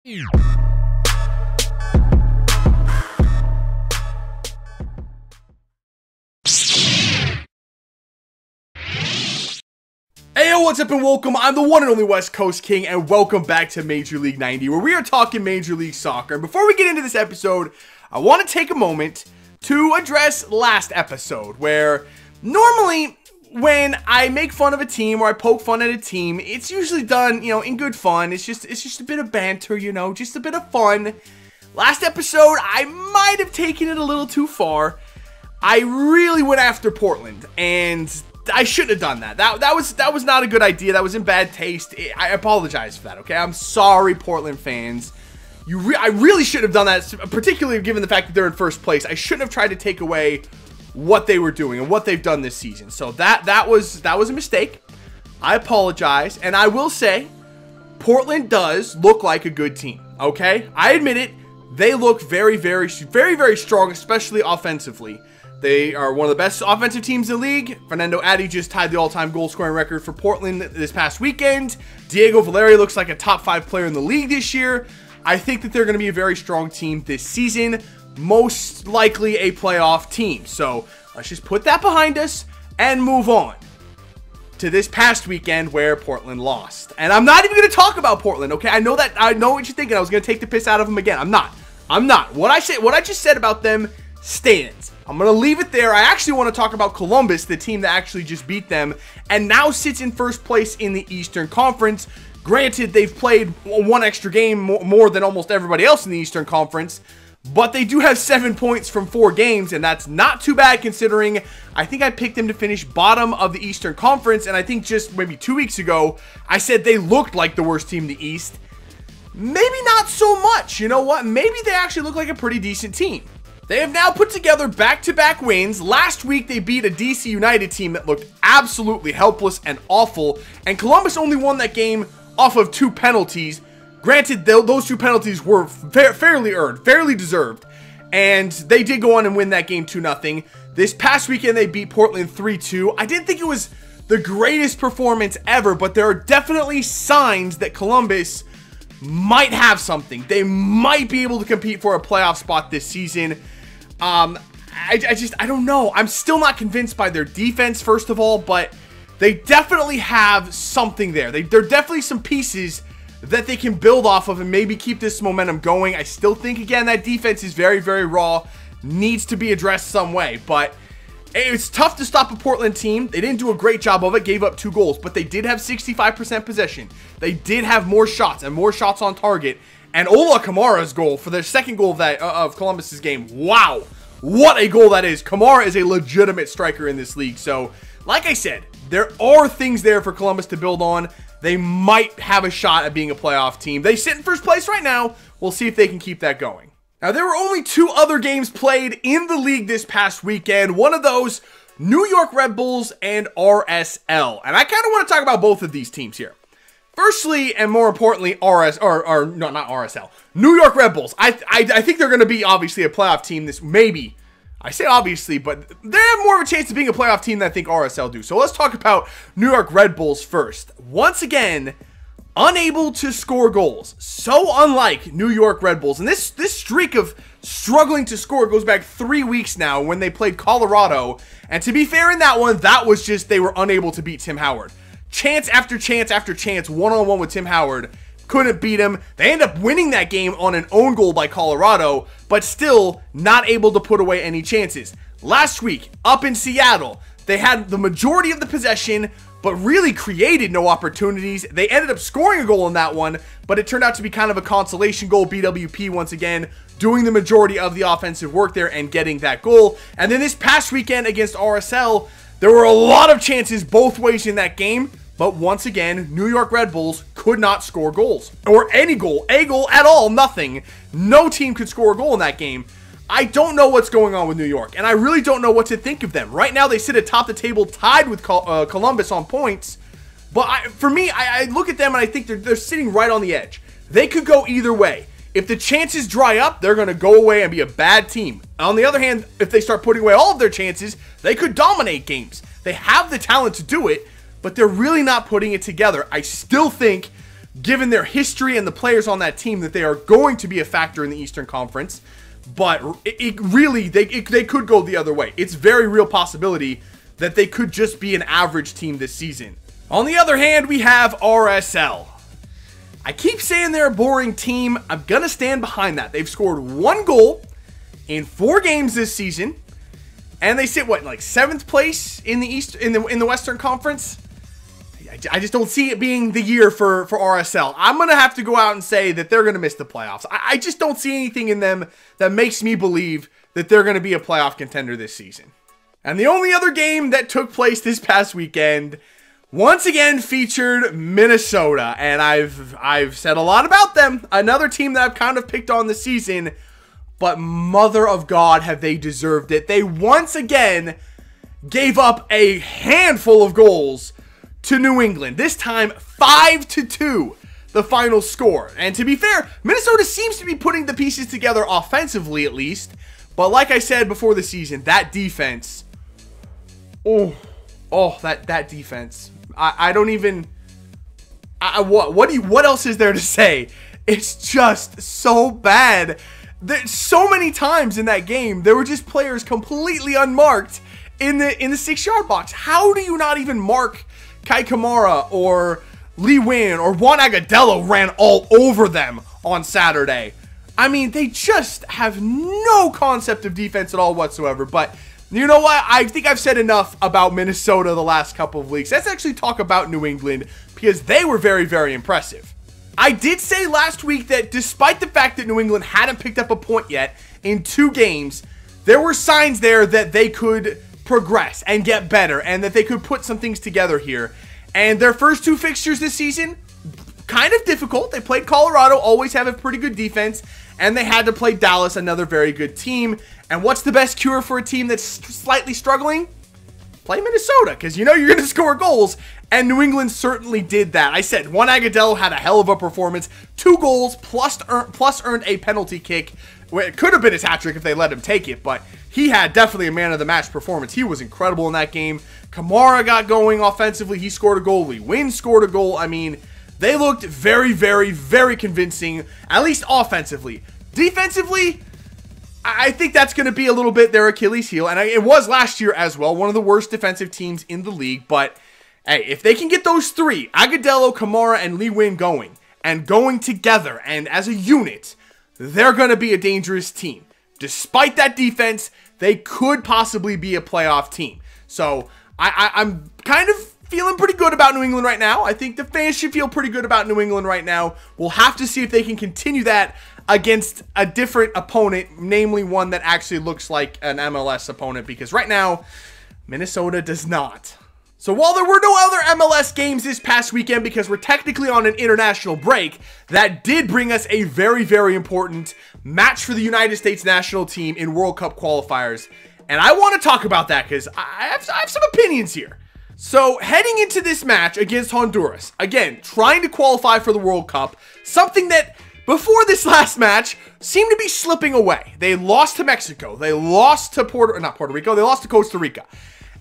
Hey, what's up and welcome. I'm the one and only West Coast King, and welcome back to Major League 90, where we are talking Major League Soccer. And before we get into this episode, I want to take a moment to address last episode, where normally when I make fun of a team or I poke fun at a team, it's usually done, in good fun. It's just a bit of banter, just a bit of fun. Last episode, I might have taken it a little too far. I really went after Portland, and I shouldn't have done that. That was not a good idea. That was in bad taste. I apologize for that, okay? I'm sorry, Portland fans. I really should have done that, particularly given the fact that they're in first place. I shouldn't have tried to take away what they were doing and what they've done this season. So that was a mistake. I apologize, and I will say Portland does look like a good team, okay? I admit it. They look very, very, very, very strong, especially offensively. They are one of the best offensive teams in the league. Fernando Adi just tied the all-time goal-scoring record for Portland this past weekend. Diego Valeri looks like a top 5 player in the league this year. I think that they're going to be a very strong team this season. Most likely a playoff team. So let's just put that behind us and move on to this past weekend where Portland lost. And I'm not even going to talk about Portland, okay? I know what you're thinking. I was going to take the piss out of them again. I'm not. What I just said about them stands. I'm going to leave it there. I actually want to talk about Columbus, the team that actually just beat them and now sits in first place in the Eastern Conference. Granted, they've played one extra game more than almost everybody else in the Eastern Conference, but they do have 7 points from 4 games, and that's not too bad considering I think I picked them to finish bottom of the Eastern Conference, and I think just maybe 2 weeks ago, I said they looked like the worst team in the East. Maybe not so much. You know what? Maybe they actually look like a pretty decent team. They have now put together back-to-back wins. Last week, they beat a DC United team that looked absolutely helpless and awful, and Columbus only won that game off of 2 penalties. Granted, those 2 penalties were fairly earned, fairly deserved, and they did go on and win that game 2-0. This past weekend, they beat Portland 3-2. I didn't think it was the greatest performance ever, but there are definitely signs that Columbus might have something. They might be able to compete for a playoff spot this season. I don't know. I'm still not convinced by their defense, first of all, but they definitely have something there. There are definitely some pieces that they can build off of and maybe keep this momentum going. I still think, again, that defense is very, very raw, needs to be addressed some way, but it's tough to stop a Portland team. They didn't do a great job of it, gave up 2 goals, but they did have 65% possession. They did have more shots and more shots on target. And Ola Kamara's goal for their second goal of Columbus's game. Wow, what a goal that is. Kamara is a legitimate striker in this league. So, like I said, there are things there for Columbus to build on. They might have a shot at being a playoff team. They sit in first place right now. We'll see if they can keep that going. Now, there were only 2 other games played in the league this past weekend. One of those, New York Red Bulls and RSL. And I kind of want to talk about both of these teams here. Firstly, and more importantly, not RSL, New York Red Bulls. I think they're going to be, obviously, a playoff team this, maybe. I say obviously, but they have more of a chance of being a playoff team than I think RSL do. So let's talk about New York Red Bulls first. Once again, unable to score goals. So unlike New York Red Bulls. And this streak of struggling to score goes back 3 weeks now when they played Colorado. And to be fair in that one, that was just they were unable to beat Tim Howard. Chance after chance after chance, one-on-one with Tim Howard. Couldn't beat him. They end up winning that game on an own goal by Colorado, but still not able to put away any chances. Last week, up in Seattle, they had the majority of the possession, but really created no opportunities. They ended up scoring a goal in that one, but it turned out to be kind of a consolation goal. BWP, once again, doing the majority of the offensive work there and getting that goal. And then this past weekend against RSL, there were a lot of chances both ways in that game. But once again, New York Red Bulls could not score goals. Or any goal. A goal at all. Nothing. No team could score a goal in that game. I don't know what's going on with New York. And I really don't know what to think of them. Right now, they sit atop the table tied with Columbus on points. But for me, I look at them and I think they're sitting right on the edge. They could go either way. If the chances dry up, they're going to go away and be a bad team. On the other hand, if they start putting away all of their chances, they could dominate games. They have the talent to do it, but they're really not putting it together. I still think given their history and the players on that team, that they are going to be a factor in the Eastern Conference. But they could go the other way. It's very real possibility that they could just be an average team this season. On the other hand, we have RSL. I keep saying they're a boring team. I'm going to stand behind that. They've scored 1 goal in 4 games this season. And they sit, what, like 7th place in the Western Conference? I just don't see it being the year for RSL. I'm going to have to go out and say that they're going to miss the playoffs. I just don't see anything in them that makes me believe that they're going to be a playoff contender this season. And the only other game that took place this past weekend once again featured Minnesota. And I've said a lot about them. Another team that I've kind of picked on this season. But mother of God, have they deserved it. They once again gave up a handful of goals to New England. This time 5-2, the final score. And to be fair, Minnesota seems to be putting the pieces together offensively at least. But like I said before the season, that defense, that defense. I don't even, what else is there to say? It's just so bad. So many times in that game, there were just players completely unmarked in the 6-yard box. How do you not even mark Kai Kamara or Lee Win or Juan Agudelo ran all over them on Saturday? I mean, they just have no concept of defense at all whatsoever. But you know what? I think I've said enough about Minnesota the last couple of weeks. Let's actually talk about New England, because they were very, very impressive. I did say last week that despite the fact that New England hadn't picked up a point yet in 2 games, there were signs there that they could progress and get better and that they could put some things together here. And their first 2 fixtures this season, kind of difficult. They played Colorado, always have a pretty good defense, and they had to play Dallas, another very good team. And what's the best cure for a team that's slightly struggling? Play Minnesota, because you know you're going to score goals, and New England certainly did that. I said Juan Agudelo had a hell of a performance, 2 goals plus earned a penalty kick. Well, it could have been his hat trick if they let him take it, but he had definitely a man of the match performance. He was incredible in that game. Kamara got going offensively. He scored a goal. Lee Win scored a goal. I mean, they looked very, very, very convincing, at least offensively. Defensively, I think that's going to be a little bit their Achilles heel, and it was last year as well, one of the worst defensive teams in the league. But hey, if they can get those 3, Agudelo, Kamara, and Lee Win going, and going together, and as a unit, they're going to be a dangerous team. Despite that defense, they could possibly be a playoff team. So I'm kind of feeling pretty good about New England right now. I think the fans should feel pretty good about New England right now. We'll have to see if they can continue that against a different opponent, namely one that actually looks like an MLS opponent, because right now, Minnesota does not. So while there were no other MLS games this past weekend, because we're technically on an international break, that did bring us a very, very important match for the United States national team in World Cup qualifiers. And I want to talk about that because I have some opinions here. So heading into this match against Honduras, again, trying to qualify for the World Cup, something that before this last match seemed to be slipping away. They lost to Mexico. They lost to they lost to Costa Rica.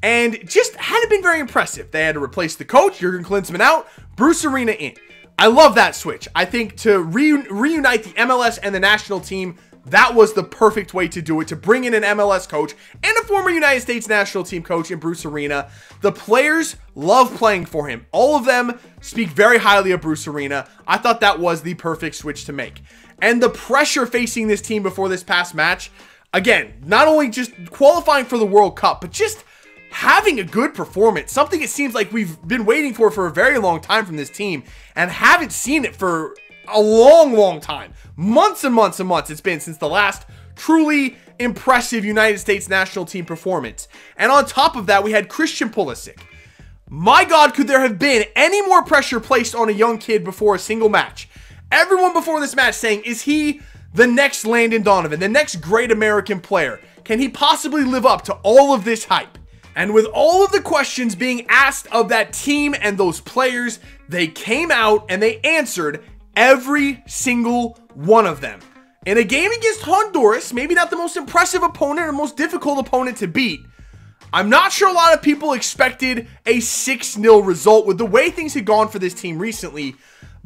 And just hadn't been very impressive. They had to replace the coach, Jurgen Klinsmann out, Bruce Arena in. I love that switch. I think to reunite the MLS and the national team, that was the perfect way to do it, to bring in an MLS coach and a former United States national team coach in Bruce Arena. The players love playing for him. All of them speak very highly of Bruce Arena. I thought that was the perfect switch to make. And the pressure facing this team before this past match, again, not only just qualifying for the World Cup, but just having a good performance, something it seems like we've been waiting for a very long time from this team and haven't seen it for a long time. Months and months and months it's been since the last truly impressive United States national team performance. And on top of that, we had Christian Pulisic. My God, could there have been any more pressure placed on a young kid before a single match? Everyone before this match saying, is he the next Landon Donovan, the next great American player? Can he possibly live up to all of this hype? And with all of the questions being asked of that team and those players, they came out and they answered every single one of them. In a game against Honduras, maybe not the most impressive opponent or most difficult opponent to beat, I'm not sure a lot of people expected a 6-0 result with the way things had gone for this team recently.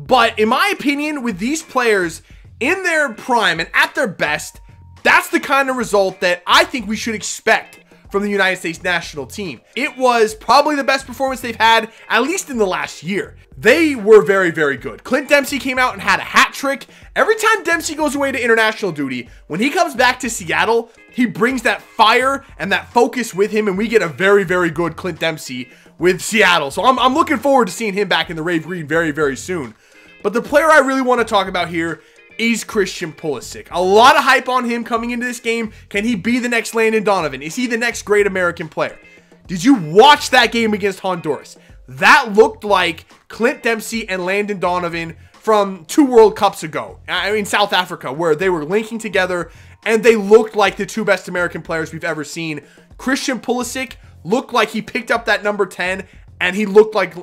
But in my opinion, with these players in their prime and at their best, that's the kind of result that I think we should expect from the United States national team. It was probably the best performance they've had, at least in the last year. They were very, very good. Clint Dempsey came out and had a hat trick. Every time Dempsey goes away to international duty, when he comes back to Seattle, he brings that fire and that focus with him, and we get a very, very good Clint Dempsey with Seattle. So I'm looking forward to seeing him back in the Rave Green very, very soon. But the player I really want to talk about here is Christian Pulisic. A lot of hype on him coming into this game. Can he be the next Landon Donovan? Is he the next great American player? Did you watch that game against Honduras? That looked like Clint Dempsey and Landon Donovan from 2 World Cups ago. I mean, South Africa, where they were linking together and they looked like the 2 best American players we've ever seen. Christian Pulisic looked like he picked up that number 10 and he looked like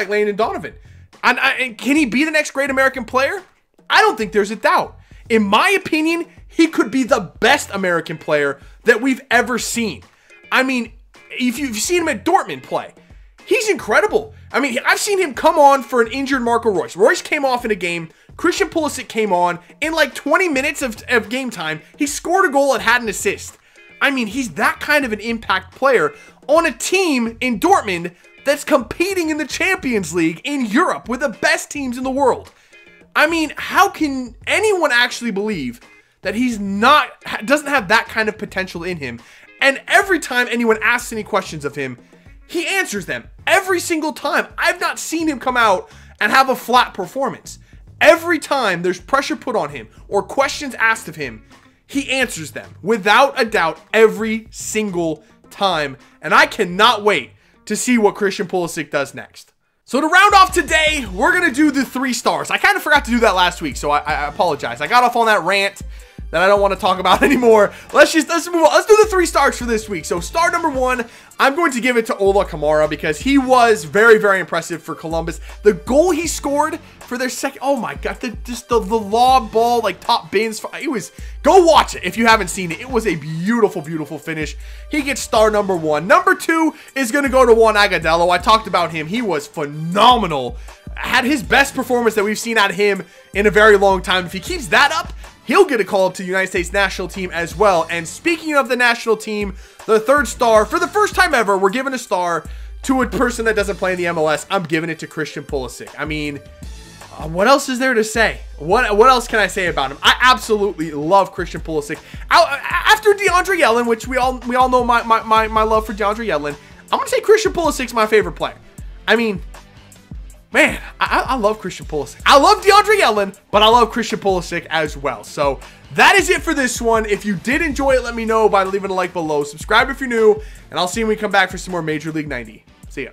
Landon Donovan. And can he be the next great American player? I don't think there's a doubt. In my opinion, he could be the best American player that we've ever seen. I mean, if you've seen him at Dortmund play, he's incredible. I mean, I've seen him come on for an injured Marco Reus. Reus came off in a game. Christian Pulisic came on. In like 20 minutes of game time, he scored a goal and had an assist. I mean, he's that kind of an impact player on a team in Dortmund that's competing in the Champions League in Europe with the best teams in the world. I mean, how can anyone actually believe that he's doesn't have that kind of potential in him? And every time anyone asks any questions of him, he answers them every single time. I've not seen him come out and have a flat performance. Every time there's pressure put on him or questions asked of him, he answers them without a doubt every single time. And I cannot wait to see what Christian Pulisic does next. So to round off today, we're going to do the 3 stars. I kind of forgot to do that last week, so I apologize. I got off on that rant that I don't want to talk about anymore. Let's move on. Let's do the 3 stars for this week. So star number 1, I'm going to give it to Ola Kamara because he was very, very impressive for Columbus. The goal he scored for their second, oh my God, the lob ball, like top bins. It was, go watch it if you haven't seen it. It was a beautiful, beautiful finish. He gets star number 1. Number 2 is going to go to Juan Agudelo. I talked about him. He was phenomenal. Had his best performance that we've seen out of him in a very long time. If he keeps that up, he'll get a call up to the United States national team as well. And speaking of the national team, the 3rd star, for the first time ever, we're giving a star to a person that doesn't play in the MLS. I'm giving it to Christian Pulisic. I mean, what else is there to say? What else can I say about him? I absolutely love Christian Pulisic. After DeAndre Yedlin, which we all know my love for DeAndre Yedlin, I'm going to say Christian Pulisic's my favorite player. I mean, man, I love Christian Pulisic. I love DeAndre Yedlin, but I love Christian Pulisic as well. So that is it for this one. If you did enjoy it, let me know by leaving a like below. Subscribe if you're new, and I'll see you when we come back for some more Major League 90. See ya.